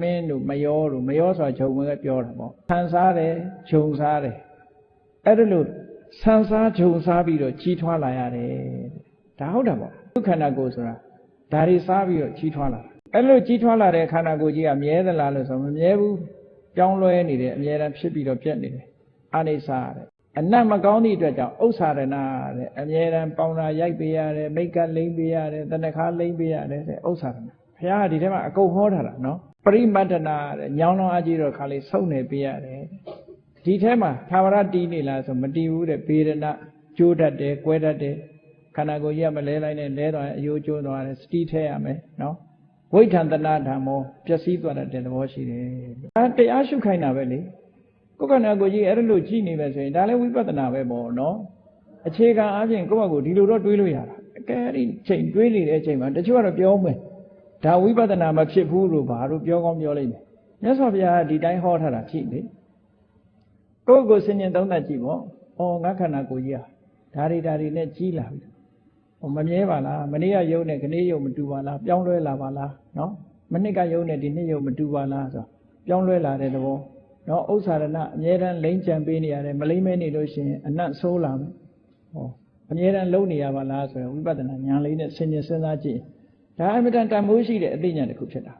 မင်းတို့မယောဆိုတာဂျုံပဲပြောတာပေါ့ဆန်းစားတယ်ဂျုံစားတယ်အဲ့ဒါလို့ဆန်းစားဂျုံစားပြီးတော့ကြီးထွားလာရတယ်ဒါဟုတ်တာပေါ့ဒုက္ခန္ဓာကိုယ်ဆိုတာဒါတွေစားပြီးတော့ကြီးထွားလာတာအဲ့လိုကြီးထွားလာတဲ့ခန္ဓာကိုယ်ကြီးကမြဲသလားလို့ဆိုမမြဲဘူးပြောင်းလဲနေတယ်အမြဲတမ်းဖြစ်ပြီးတော့ပြက်နေတယ်အနိစ္စတဲ့အနတ်မကောင်းသည့်အတွက်ကြောင့်ဥစ္စာရဏတဲ့အမြဲတမ်းပေါင်းတာရိုက်ပေးရတယ်မိတ်ကလိမ့်ပေးရတယ်တဏှာလိမ့်ပေးရတယ်တဲ့ဥစ္စာရဏဘုရားကဒီထဲမှာအကုန်ဟောထားတာနော်ပရိမတ္တနာတဲ့ညောင်းလုံးအကြည့်တော့ခါလေးစုံနေပေးရတယ်ဒီထဲမှာသာဝရတီးနေလားဆိုမတီးဘူးတဲ့ဗေဒနာကျိုးတတ်တယ်ကွဲတတ်တယ်ခန္ဓာကိုယ်ကြီးကမလဲလိုက်နဲ့လဲသွားအယိုးကျိုးသွားတယ်စတီးထဲရမယ်နော်ဝိဋ္ဌံတနာဓမ္မောပျက်စီးသွားတဲ့သဘောရှိတယ်အဲတရားရှုခိုင်းတာပဲလေကိုယ်ခန္ဓာကိုယ်ကြီးအဲ့လိုကြည့်နေပဲဆိုရင်ဒါလည်းဝိပဿနာပဲပေါ့နော်အခြေခံအားဖြင့်ကိုယ့်ဘက်ကိုဒီလိုတော့တွေးလို့ရတာအကယ်ဒီချိန်တွေးနေတဲ့အချိန်မှာတချို့ကတော့ပြောမယ်ဒါဝိပဿနာမဖြစ်ဘူးလို့ဘာလို့ပြောကောင်းပြောလိုက်မယ်မြတ်စွာဘုရားကဒီတိုင်းဟောထားတာဖြစ်လေကိုယ့်ကိုယ်စဉ်းကျင်သုံးသပ်ကြည့်ပေါ့ဩငါခန္ဓာကိုယ်ကြီးဟာဒါတွေနဲ့ကြီးလာပြီမမြဲပါလားမနေ့ကယုံနဲ့ခနေ့ယုံမတူပါလားပြောင်းလဲလာပါလားနော်မနေ့ကယုံနဲ့ဒီနေ့ယုံမတူပါလားဆိုပြောင်းလဲလာတဲ့သဘောနော်ဥစ္စာရဏအမြဲတမ်းလိမ့်ကြံပေးနေရတယ်မလိမ့်မဲနေလို့ရှိရင်အနတ်ဆိုးလာမယ်ဟောအမြဲတမ်းလုံနေရပါလားဆိုရင်ဝိပဿနာဉာဏ်လေးနဲ့စဉ်းကျင်စဉ်းစားကြည့်ဒါအမြဲတမ်းတန်ဖိုးရှိတဲ့အသိဉာဏ်တစ်ခုဖြစ်တာ